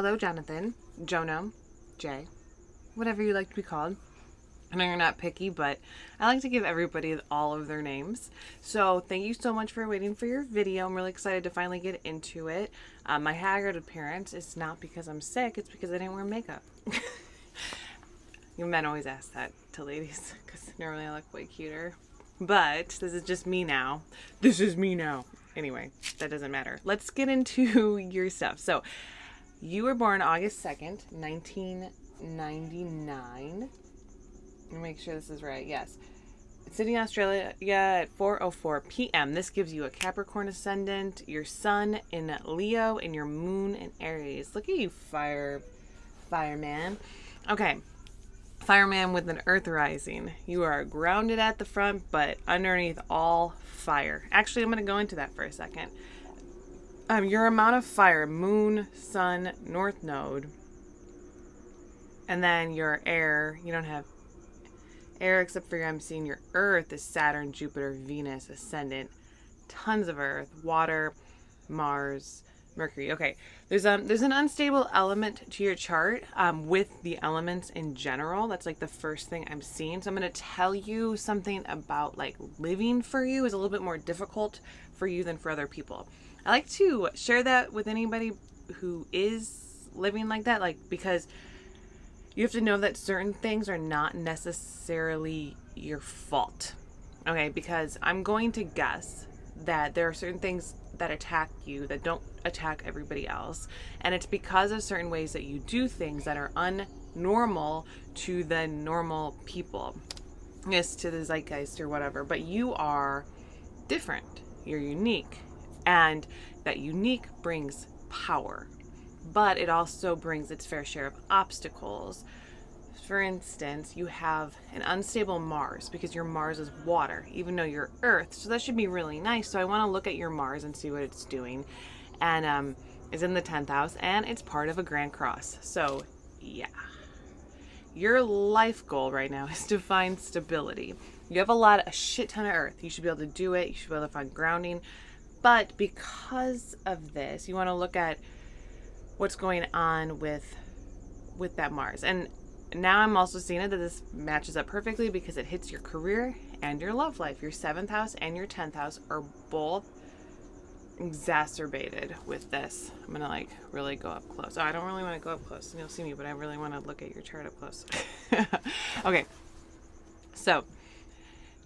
Hello, Jonathan, Jono, Jay, whatever you like to be called. I know you're not picky, but I like to give everybody all of their names. So thank you so much for waiting for your video. I'm really excited to finally get into it. My haggard appearance is not because I'm sick, it's because I didn't wear makeup. You men always ask that to ladies because normally I look way cuter. But this is just me now. This is me now. Anyway, that doesn't matter. Let's get into your stuff. So you were born August 2nd, 1999. Let me make sure this is right. Yes. Sydney, Australia at 4:04 p.m. This gives you a Capricorn ascendant, your sun in Leo, and your moon in Aries. Look at you, fireman. Okay. Fireman with an earth rising. You are grounded at the front, but underneath all fire. Actually, I'm going to go into that for a second. Your amount of fire, moon, sun, north node, and then your air, you don't have air except for I'm seeing your earth is Saturn, Jupiter, Venus, ascendant, tons of earth, water, Mars, Mercury. Okay, there's an unstable element to your chart with the elements in general. That's like the first thing I'm seeing. So I'm going to tell you something about like living for you is a little bit more difficult for you than for other people. I like to share that with anybody who is living like that, like because you have to know that certain things are not necessarily your fault. Okay, because I'm going to guess that there are certain things that attack you that don't attack everybody else. And it's because of certain ways that you do things that are unnormal to the normal people. Yes, to the zeitgeist or whatever. But you are different. You're unique. And that unique brings power. But it also brings its fair share of obstacles. For instance, you have an unstable Mars because your Mars is water, even though you're Earth. So that should be really nice. So I want to look at your Mars and see what it's doing. And it's in the 10th house and it's part of a Grand Cross. So yeah. Your life goal right now is to find stability. You have a shit ton of Earth. You should be able to do it. You should be able to find grounding. But because of this, you want to look at what's going on with that Mars. And now I'm also seeing it that this matches up perfectly because it hits your career and your love life. Your 7th house and your 10th house are both exacerbated with this. I'm going to like really go up close. Oh, I don't really want to go up close and you'll see me, but I really want to look at your chart up close. Okay. So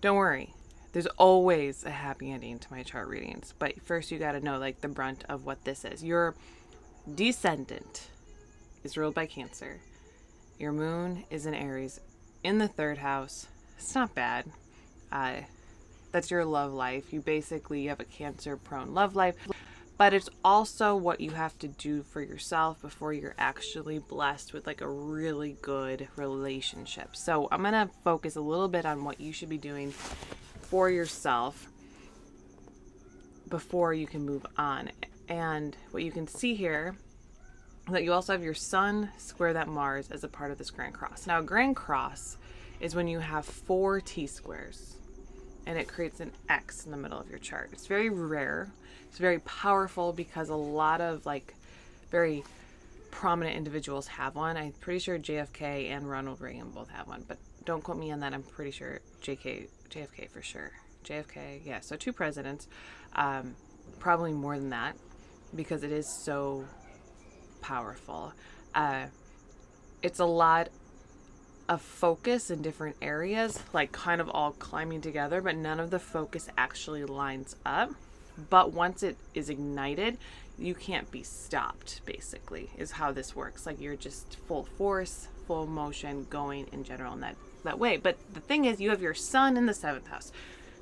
don't worry. There's always a happy ending to my chart readings. But first you got to know like the brunt of what this is. Your descendant is ruled by Cancer. Your moon is in Aries in the 3rd house. It's not bad. That's your love life. You have a Cancer prone love life, but it's also what you have to do for yourself before you're actually blessed with like a really good relationship. So I'm going to focus a little bit on what you should be doing for yourself before you can move on. And what you can see here that you also have your sun square that Mars as a part of this Grand Cross. Now, a Grand Cross is when you have 4 T-squares and it creates an X in the middle of your chart. It's very rare. It's very powerful because a lot of like very prominent individuals have one. I'm pretty sure JFK and Ronald Reagan both have one, but don't quote me on that. I'm pretty sure JFK for sure. JFK, yeah. So 2 presidents, probably more than that because it is so powerful. It's a lot of focus in different areas, like kind of all climbing together, but none of the focus actually lines up. But once it is ignited, you can't be stopped, basically, is how this works. Like you're just full force, full motion going in general in that way. But the thing is, you have your sun in the 7th house.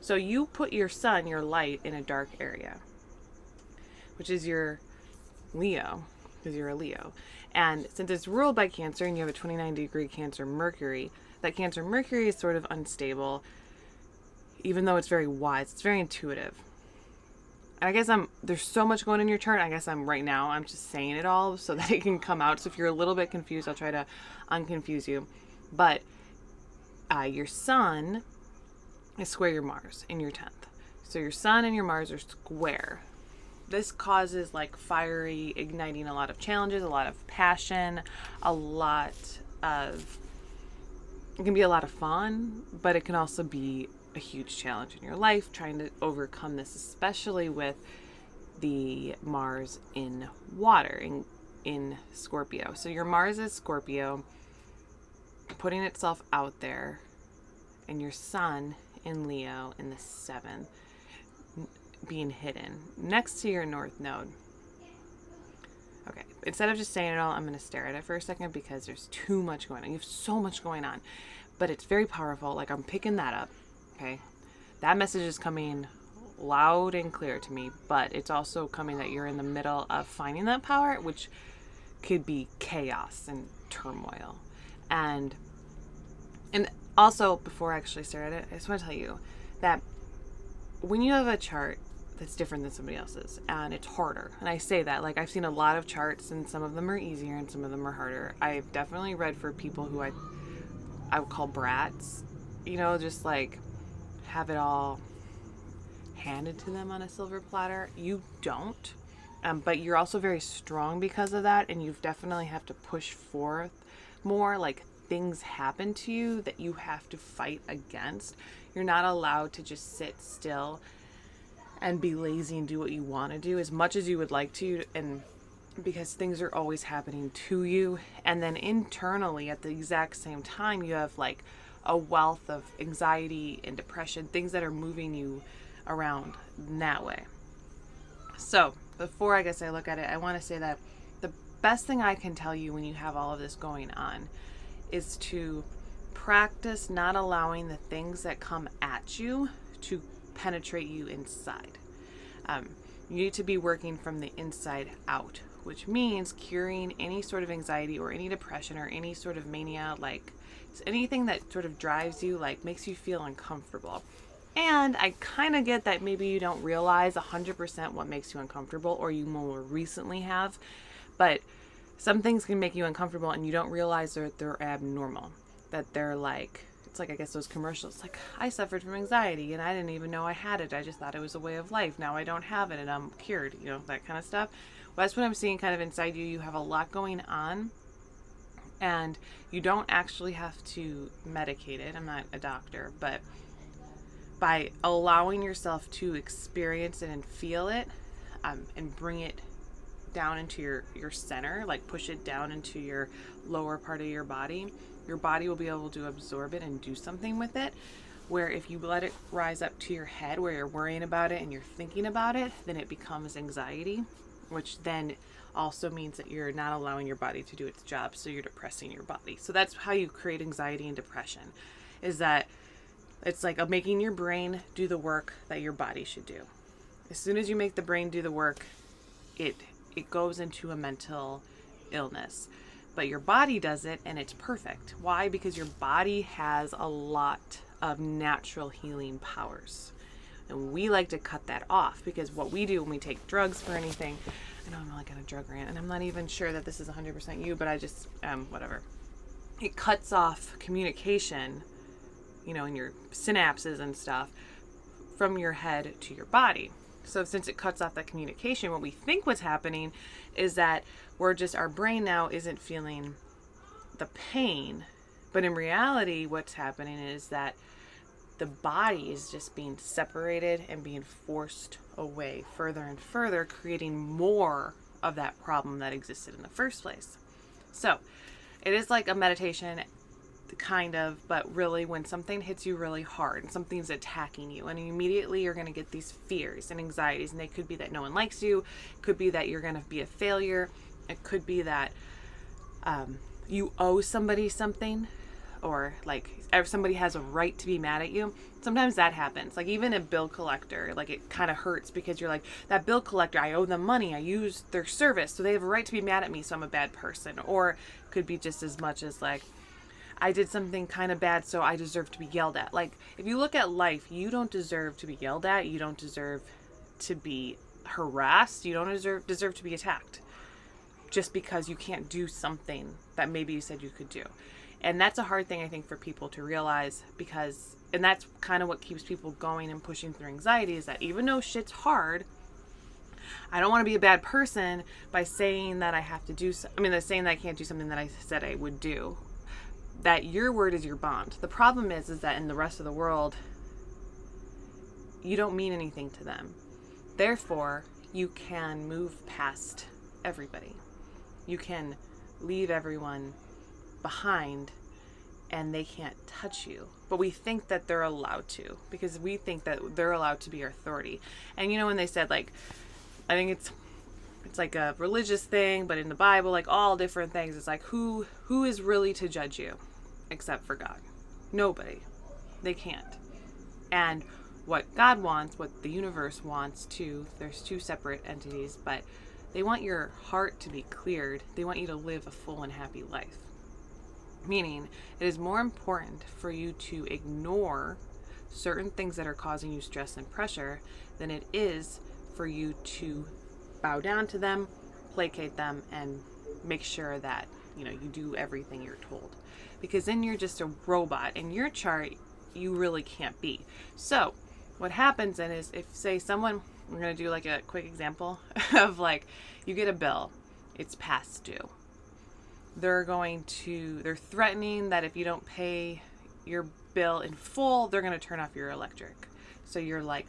So you put your sun, your light, in a dark area, which is your Leo, because you're a Leo. And since it's ruled by Cancer and you have a 29-degree Cancer Mercury, that Cancer Mercury is sort of unstable, even though it's very wise. It's very intuitive. And I guess there's so much going in your chart. I guess I'm just saying it all so that it can come out. So if you're a little bit confused, I'll try to unconfuse you. But your sun is square your Mars in your 10th. So your sun and your Mars are square. this causes like fiery, igniting a lot of challenges, a lot of passion, a lot of, it can be a lot of fun, but it can also be a huge challenge in your life trying to overcome this, especially with the Mars in water, in Scorpio. So your Mars is Scorpio, putting itself out there, and your Sun in Leo in the 7th, being hidden next to your North Node. Okay, instead of just saying it all, I'm going to stare at it for a second because there's too much going on. You have so much going on, but it's very powerful. Like, I'm picking that up. Okay, that message is coming loud and clear to me, but it's also coming that you're in the middle of finding that power, which could be chaos and turmoil. And also, before I actually stare at it, I just want to tell you that when you have a chart that's different than somebody else's, and it's harder, and I say that, like, I've seen a lot of charts, and some of them are easier and some of them are harder. I've definitely read for people who I would call brats, you know, just like have it all handed to them on a silver platter. You don't, but you're also very strong because of that, and you've definitely have to push forth more. Like, things happen to you that you have to fight against. You're not allowed to just sit still and be lazy and do what you want to do as much as you would like to, and because things are always happening to you. And then internally at the exact same time, you have like a wealth of anxiety and depression, things that are moving you around in that way. So before I guess I look at it, I want to say that the best thing I can tell you when you have all of this going on is to practice not allowing the things that come at you to penetrate you inside. You need to be working from the inside out, which means curing any sort of anxiety or any depression or any sort of mania, like anything that sort of drives you, like makes you feel uncomfortable. And I kind of get that maybe you don't realize 100% what makes you uncomfortable, or you more recently have, but some things can make you uncomfortable and you don't realize they're abnormal, that they're like, it's like, I guess those commercials, like, I suffered from anxiety and I didn't even know I had it. I just thought it was a way of life. Now I don't have it and I'm cured, you know, that kind of stuff. Well, that's what I'm seeing kind of inside you. You have a lot going on and you don't actually have to medicate it. I'm not a doctor, but by allowing yourself to experience it and feel it, and bring it down into your center, like push it down into your lower part of your body will be able to absorb it and do something with it. Where if you let it rise up to your head where you're worrying about it and you're thinking about it, then it becomes anxiety, which then also means that you're not allowing your body to do its job, so you're depressing your body. So that's how you create anxiety and depression, is that it's like making your brain do the work that your body should do. As soon as you make the brain do the work, it goes into a mental illness. But your body does it and it's perfect. Why? Because your body has a lot of natural healing powers. And we like to cut that off, because what we do when we take drugs for anything, I know I'm like on a drug rant and I'm not even sure that this is 100% you, but I just, whatever. It cuts off communication, you know, in your synapses and stuff from your head to your body. So since it cuts off that communication, what we think what's happening is that our brain now isn't feeling the pain. But in reality, what's happening is that the body is just being separated and being forced away further and further, creating more of that problem that existed in the first place. So it is like a meditation, kind of, but really when something hits you really hard and something's attacking you, and immediately you're going to get these fears and anxieties, and they could be that no one likes you, it could be that you're going to be a failure, it could be that you owe somebody something, or like somebody has a right to be mad at you. Sometimes that happens, like even a bill collector, like it kind of hurts because you're like, that bill collector, I owe them money, I used their service, so they have a right to be mad at me, so I'm a bad person. Or it could be just as much as like, I did something kind of bad, so I deserve to be yelled at. Like, if you look at life, you don't deserve to be yelled at. You don't deserve to be harassed. You don't deserve to be attacked just because you can't do something that maybe you said you could do. And that's a hard thing, I think, for people to realize, and that's kind of what keeps people going and pushing through anxiety, is that even though shit's hard, I don't want to be a bad person by saying that I have to do, saying that I can't do something that I said I would do. That your word is your bond. The problem is that in the rest of the world, you don't mean anything to them. Therefore, you can move past everybody. You can leave everyone behind and they can't touch you. But we think that they're allowed to, because we think that they're allowed to be our authority. And when they said, like, I think it's like a religious thing, but in the Bible, like all different things, it's like who is really to judge you except for God? Nobody. They can't. And what God wants, what the universe wants too, there's two separate entities, but they want your heart to be cleared. They want you to live a full and happy life. Meaning, it is more important for you to ignore certain things that are causing you stress and pressure than it is for you to bow down to them, placate them, and make sure that, you do everything you're told. Because then you're just a robot. In your chart, you really can't be. So, what happens then is if, say, someone, we're going to do like a quick example of like, you get a bill, it's past due. They're threatening that if you don't pay your bill in full, they're going to turn off your electric. So you're like,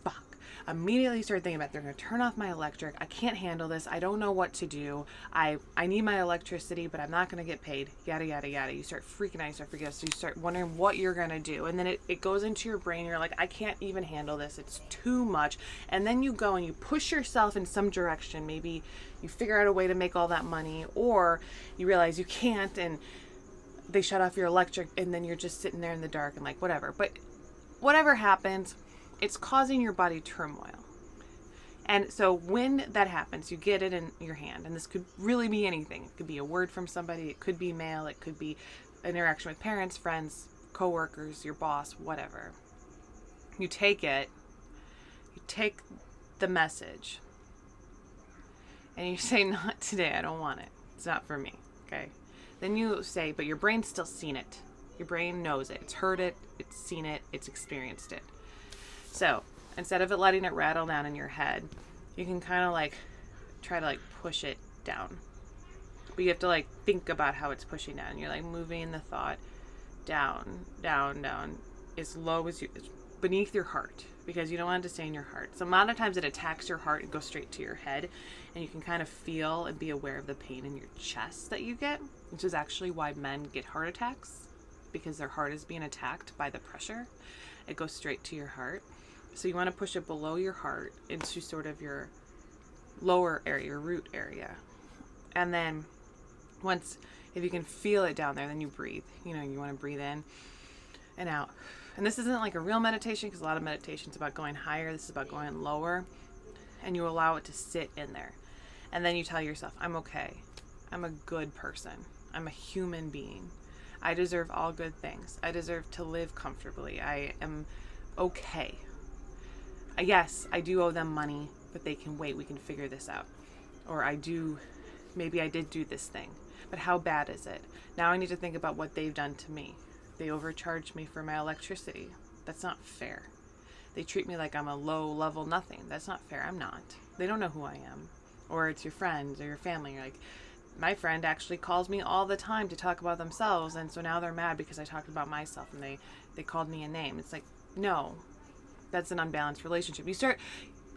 fuck. Immediately start thinking about, they're going to turn off my electric. I can't handle this. I don't know what to do. I need my electricity, but I'm not going to get paid. Yada, yada, yada. You start freaking out. So you start wondering what you're going to do. And then it goes into your brain. You're like, I can't even handle this. It's too much. And then you go and you push yourself in some direction. Maybe you figure out a way to make all that money, or you realize you can't and they shut off your electric, and then you're just sitting there in the dark and like, whatever. But whatever happens, it's causing your body turmoil. And so when that happens, you get it in your hand, and this could really be anything. It could be a word from somebody, it could be mail, it could be interaction with parents, friends, coworkers, your boss, whatever. You take it, you take the message, and you say, not today, I don't want it. It's not for me, okay? Then you say, but your brain's still seen it. Your brain knows it. It's heard it, it's seen it, it's experienced it. So instead of it letting it rattle down in your head, you can kind of like try to like push it down. But you have to like think about how it's pushing down. You're like moving the thought down, down, down, as low as it's beneath your heart, because you don't want it to stay in your heart. So a lot of times it attacks your heart and goes straight to your head, and you can kind of feel and be aware of the pain in your chest that you get, which is actually why men get heart attacks, because their heart is being attacked by the pressure. It goes straight to your heart. So you want to push it below your heart into sort of your lower area, your root area. And then if you can feel it down there, then you breathe. You want to breathe in and out. And this isn't like a real meditation, because a lot of meditation's about going higher. This is about going lower. And you allow it to sit in there. And then you tell yourself, I'm okay. I'm a good person. I'm a human being. I deserve all good things. I deserve to live comfortably. I am okay. Yes, I do owe them money, but they can wait. We can figure this out. Or maybe I did do this thing, but how bad is it? Now I need to think about what they've done to me. They overcharged me for my electricity. That's not fair. They treat me like I'm a low level nothing. That's not fair. I'm not. They don't know who I am. Or it's your friends or your family. You're like, my friend actually calls me all the time to talk about themselves, and so now they're mad because I talked about myself and they called me a name. It's like, no, that's an unbalanced relationship.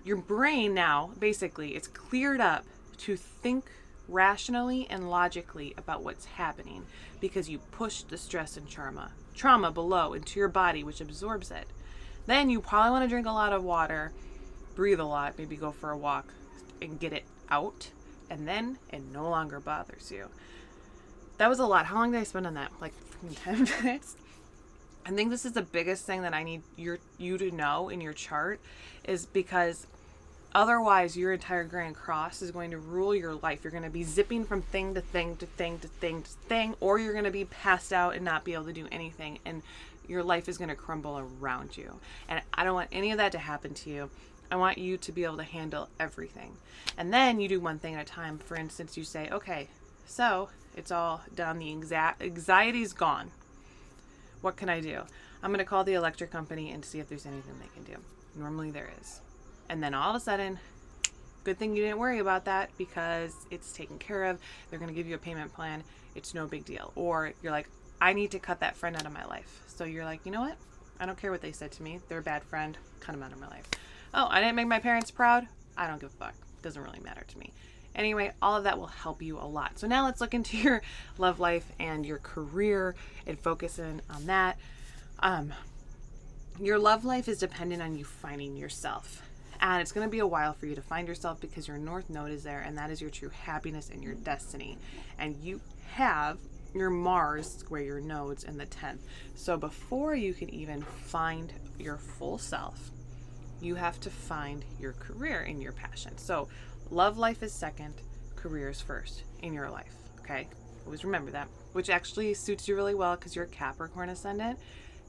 Your brain now, basically, it's cleared up to think rationally and logically about what's happening, because you pushed the stress and trauma below into your body, which absorbs it. Then you probably want to drink a lot of water, breathe a lot, maybe go for a walk and get it out, and then it no longer bothers you. That was a lot. How long did I spend on that? Like 10 minutes? I think this is the biggest thing that I need you to know in your chart, is because otherwise your entire Grand Cross is going to rule your life. You're going to be zipping from thing to thing to thing to thing to thing, or you're going to be passed out and not be able to do anything, and your life is going to crumble around you. And I don't want any of that to happen to you. I want you to be able to handle everything. And then you do one thing at a time. For instance, you say, okay, so it's all done. The anxiety's gone. What can I do? I'm going to call the electric company and see if there's anything they can do. Normally there is. And then all of a sudden, Good thing you didn't worry about that because it's taken care of. They're going to give you a payment plan. It's no big deal. Or you're like, I need to cut that friend out of my life. So you're like, you know what? I don't care what they said to me. They're a bad friend. Cut them out of my life. Oh, I didn't make my parents proud. I don't give a fuck. Doesn't really matter to me. Anyway, all of that will help you a lot. So now let's look into your love life and your career and focus in on that. Your love life is dependent on you finding yourself. And it's going to be a while for you to find yourself because your North Node is there, and that is your true happiness and your destiny. And you have your Mars square your nodes in the 10th. So before you can even find your full self, you have to find your career and your passion. So love life is second, career is first in your life. Okay? Always remember that, which actually suits you really well because you're a Capricorn ascendant.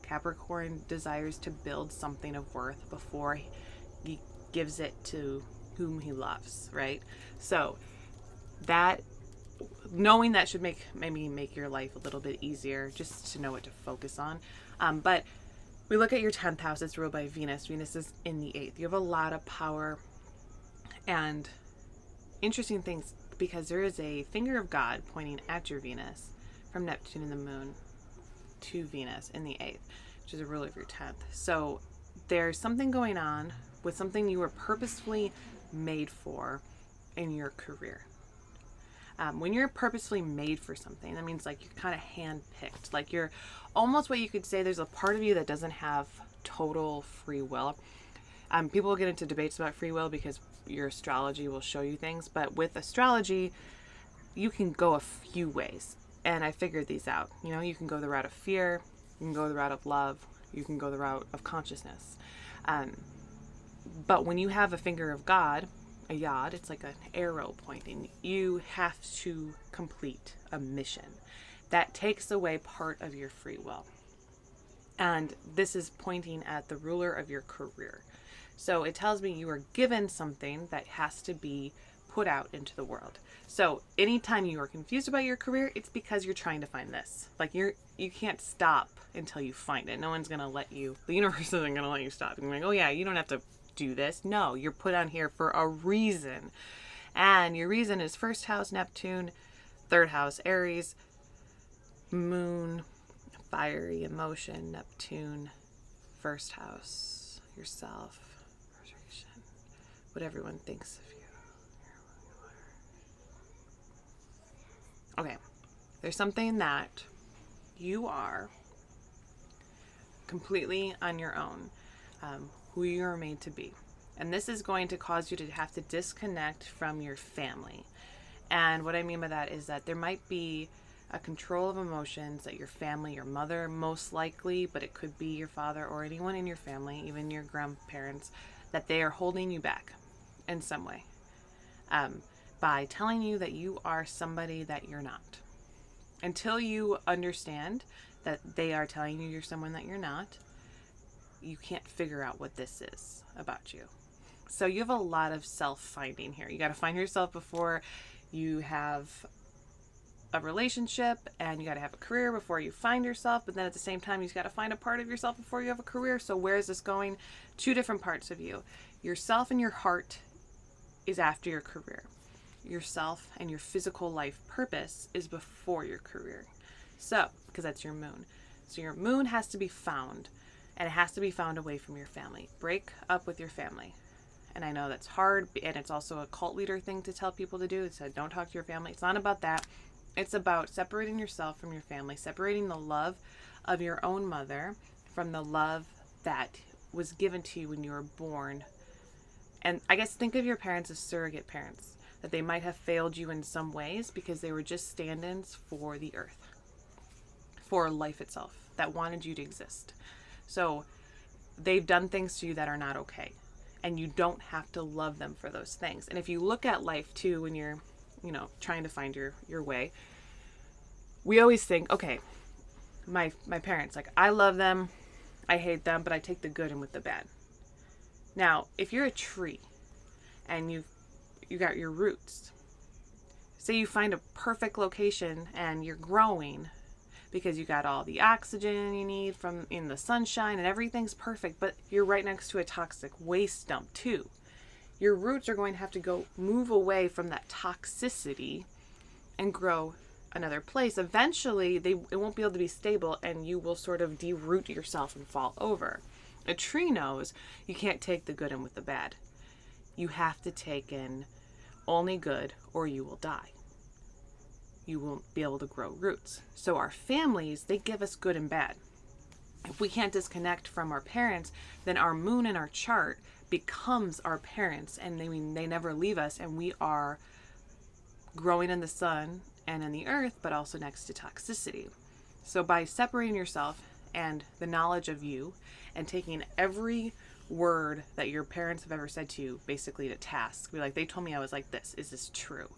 Capricorn desires to build something of worth before he gives it to whom he loves, right? So that, knowing that should maybe make your life a little bit easier just to know what to focus on. But we look at your 10th house, it's ruled by Venus. Venus is in the 8th. You have a lot of power and interesting things because there is a finger of God pointing at your Venus from Neptune and the moon to Venus in the 8th, which is a ruler of your 10th. So there's something going on with something you were purposefully made for in your career. When you're purposefully made for something, that means like you're kind of handpicked. Like you're almost what you could say there's a part of you that doesn't have total free will. People will get into debates about free will because your astrology will show you things. But with astrology, you can go a few ways. And I figured these out. You know, you can go the route of fear. You can go the route of love. You can go the route of consciousness. But when you have a finger of God, a yod, it's like an arrow pointing. You have to complete a mission. That takes away part of your free will. And this is pointing at the ruler of your career. So it tells me you are given something that has to be put out into the world. So anytime you are confused about your career, it's because you're trying to find this. Like you can't stop until you find it. No one's going to let you, the universe isn't going to let you stop. You're like, oh yeah, you don't have to do this. No, you're put on here for a reason. And your reason is first house, Neptune, third house, Aries, moon, fiery emotion, Neptune, first house, yourself, what everyone thinks of you. Okay, there's something that you are completely on your own, who you're made to be. And this is going to cause you to have to disconnect from your family. And what I mean by that is that there might be a control of emotions that your family, your mother most likely, but it could be your father or anyone in your family, even your grandparents, that they are holding you back in some way by telling you that you are somebody that you're not. Until you understand that they are telling you you're someone that you're not, you can't figure out what this is about you. So you have a lot of self-finding here. You got to find yourself before you have a relationship, and you got to have a career before you find yourself. But then at the same time, you've got to find a part of yourself before you have a career. So where is this going? Two different parts of you. Yourself and your heart is after your career. Yourself and your physical life purpose is before your career. So, because that's your moon. So your moon has to be found, and it has to be found away from your family. Break up with your family. And I know that's hard, and it's also a cult leader thing to tell people to do. It said, don't talk to your family. It's not about that. It's about separating yourself from your family, separating the love of your own mother from the love that was given to you when you were born. And I guess think of your parents as surrogate parents, that they might have failed you in some ways because they were just stand-ins for the earth, for life itself, that wanted you to exist. So they've done things to you that are not okay. And you don't have to love them for those things. And if you look at life too, when you're, trying to find your way, we always think, okay, my parents, like, I love them, I hate them, but I take the good in with the bad. Now, if you're a tree and you got your roots, say you find a perfect location and you're growing because you got all the oxygen you need from in the sunshine and everything's perfect, but you're right next to a toxic waste dump too. your roots are going to have to go move away from that toxicity and grow another place. Eventually, it won't be able to be stable, and you will sort of deroot yourself and fall over. A tree knows you can't take the good in with the bad. You have to take in only good, or you will die. You won't be able to grow roots. So our families, they give us good and bad. If we can't disconnect from our parents, then our moon in our chart becomes our parents, and they never leave us, and we are growing in the sun and in the earth, but also next to toxicity. So by separating yourself and the knowledge of you and taking every word that your parents have ever said to you basically to task, be like, they told me I was like this, is this true?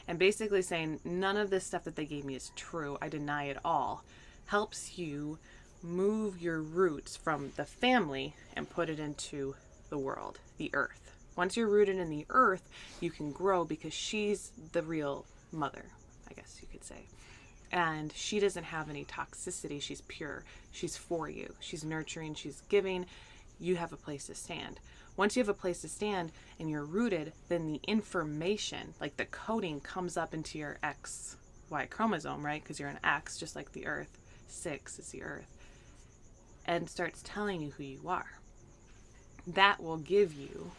And basically saying none of this stuff that they gave me is true, I deny it all, helps you move your roots from the family and put it into the world, the earth. Once you're rooted in the earth, you can grow because she's the real mother, I guess you could say. And she doesn't have any toxicity. She's pure. She's for you. She's nurturing. She's giving. You have a place to stand. Once you have a place to stand and you're rooted, then the information, like the coding, comes up into your XY chromosome, right? Because you're an X, just like the earth. 6 is the earth. And starts telling you who you are. That will give you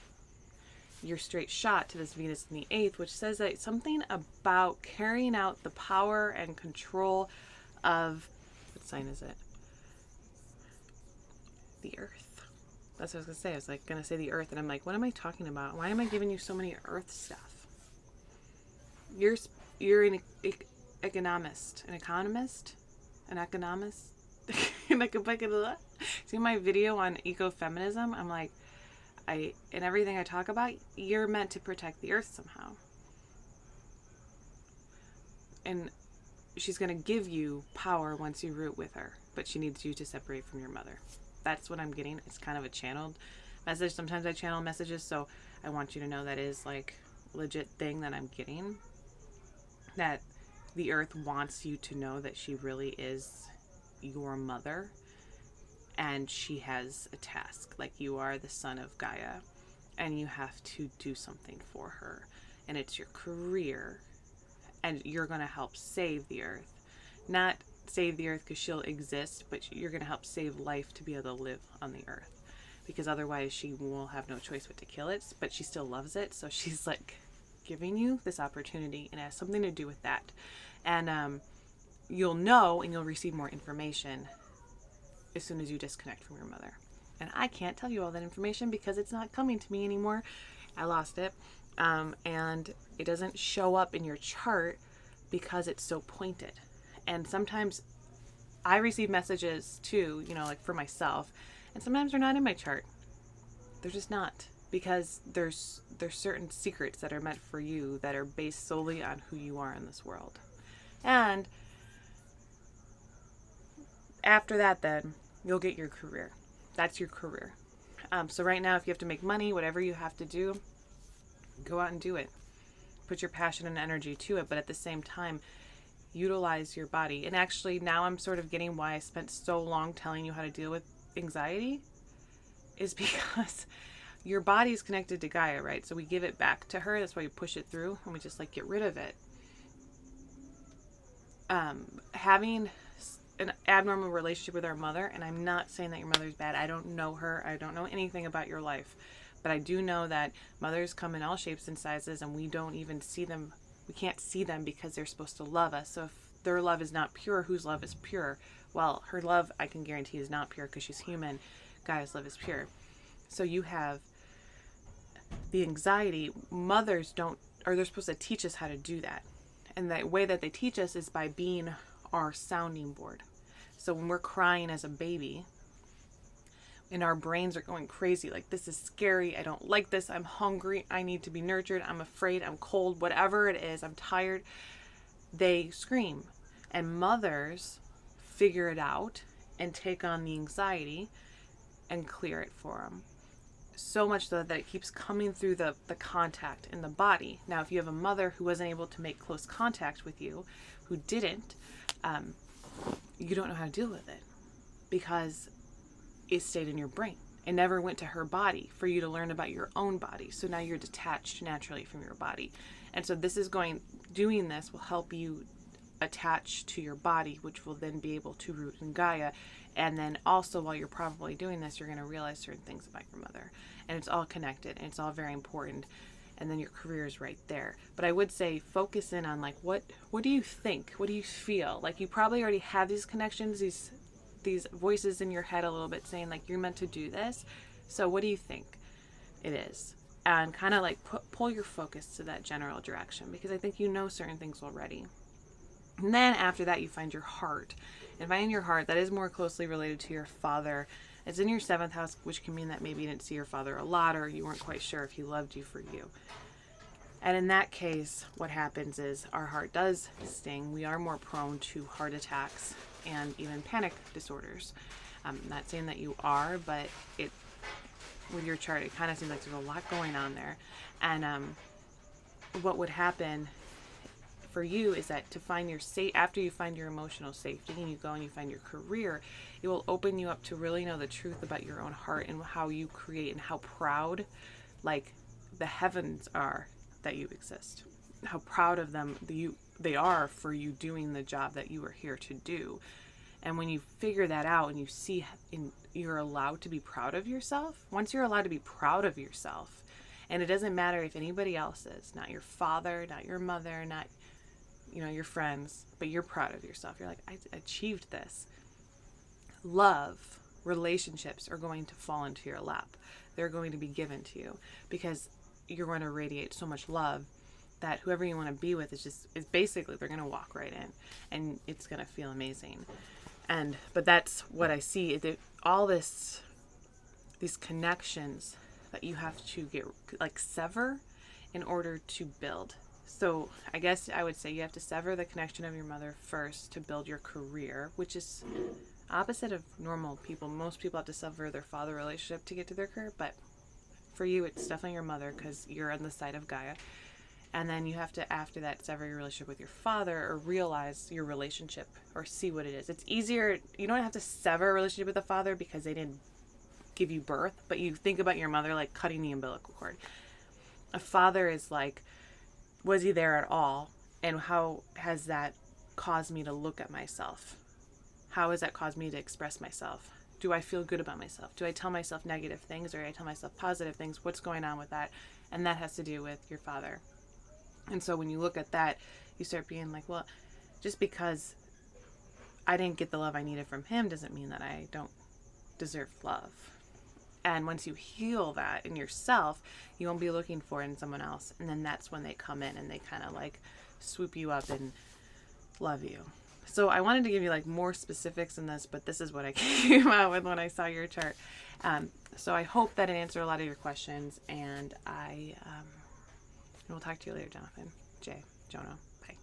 your straight shot to this Venus in the 8th, which says that something about carrying out the power and control of, what sign is it? The earth. That's what I was going to say. I was like going to say the earth, and I'm like, what am I talking about? Why am I giving you so many earth stuff? You're an economist. See my video on ecofeminism? I'm like, in everything I talk about, you're meant to protect the earth somehow. And she's going to give you power once you root with her, but she needs you to separate from your mother. That's what I'm getting. It's kind of a channeled message. Sometimes I channel messages, so I want you to know that is like legit thing that I'm getting. That the earth wants you to know that she really is your mother. And she has a task, like you are the son of Gaia, and you have to do something for her. And it's your career, and you're going to help save the earth. Not save the earth because she'll exist, but you're going to help save life to be able to live on the earth. Because otherwise she will have no choice but to kill it, but she still loves it. So she's like giving you this opportunity, and it has something to do with that. And you'll know, and you'll receive more information as soon as you disconnect from your mother. And I can't tell you all that information because it's not coming to me anymore. I lost it. And it doesn't show up in your chart because it's so pointed. And sometimes I receive messages too, like for myself, and sometimes they're not in my chart. They're just not, because there's certain secrets that are meant for you that are based solely on who you are in this world. And after that, then you'll get your career. That's your career. So right now, if you have to make money, whatever you have to do, go out and do it. Put your passion and energy to it, but at the same time, utilize your body. And actually, now I'm sort of getting why I spent so long telling you how to deal with anxiety, is because your body is connected to Gaia, right? So we give it back to her. That's why we push it through, and we just like get rid of it. Having an abnormal relationship with our mother, and I'm not saying that your mother's bad. I don't know her. I don't know anything about your life, but I do know that mothers come in all shapes and sizes, and we don't even see them. We can't see them because they're supposed to love us. So if their love is not pure, whose love is pure? Well, her love, I can guarantee, is not pure because she's human. Gaia's love is pure. So you have the anxiety. Mothers don't, or they're supposed to teach us how to do that. And the way that they teach us is by being our sounding board. So when we're crying as a baby and our brains are going crazy, like, this is scary, I don't like this, I'm hungry, I need to be nurtured, I'm afraid, I'm cold, whatever it is, I'm tired, they scream. And mothers figure it out and take on the anxiety and clear it for them. So much so that it keeps coming through the contact in the body. Now, if you have a mother who wasn't able to make close contact with you, who didn't, you don't know how to deal with it because it stayed in your brain. It never went to her body for you to learn about your own body. So now you're detached naturally from your body. And so doing this will help you attach to your body, which will then be able to root in Gaia. And then also, while you're probably doing this, you're going to realize certain things about your mother. And it's all connected and it's all very important. And then your career is right there. But I would say focus in on like, what do you think? What do you feel? Like, you probably already have these connections, these voices in your head a little bit saying like, you're meant to do this. So what do you think it is? And kind of like pull your focus to that general direction, because I think you know certain things already. And then after that, you find your heart. And finding your heart, that is more closely related to your father. It's in your 7th house, which can mean that maybe you didn't see your father a lot, or you weren't quite sure if he loved you for you. And in that case, what happens is our heart does sting. We are more prone to heart attacks and even panic disorders. I'm not saying that you are, but with your chart, it kind of seems like there's a lot going on there. And what would happen for you is that after you find your emotional safety and you go and you find your career, it will open you up to really know the truth about your own heart and how you create and how proud, like, the heavens are that you exist. How proud of them they are for you doing the job that you are here to do. And when you figure that out and you see you're allowed to be proud of yourself, once you're allowed to be proud of yourself, and it doesn't matter if anybody else is, not your father, not your mother, not your friends, but you're proud of yourself. You're like, I achieved this. Love, relationships are going to fall into your lap. They're going to be given to you because you're going to radiate so much love that whoever you want to be with is basically, they're going to walk right in and it's going to feel amazing. But that's what I see. All these connections that you have to get, like, sever in order to build. So I guess I would say you have to sever the connection of your mother first to build your career, which is opposite of normal people. Most people have to sever their father relationship to get to their career, but for you, it's definitely your mother because you're on the side of Gaia. And then you have to, after that, sever your relationship with your father or realize your relationship or see what it is. It's easier. You don't have to sever a relationship with a father because they didn't give you birth, but you think about your mother like cutting the umbilical cord. A father is like, was he there at all? And how has that caused me to look at myself? How has that caused me to express myself? Do I feel good about myself? Do I tell myself negative things or do I tell myself positive things? What's going on with that? And that has to do with your father. And so when you look at that, you start being like, well, just because I didn't get the love I needed from him doesn't mean that I don't deserve love. And once you heal that in yourself, you won't be looking for it in someone else. And then that's when they come in and they kind of like swoop you up and love you. So I wanted to give you like more specifics in this, but this is what I came out with when I saw your chart. So I hope that it answered a lot of your questions, and I will talk to you later, Jonathan. Jono. Bye.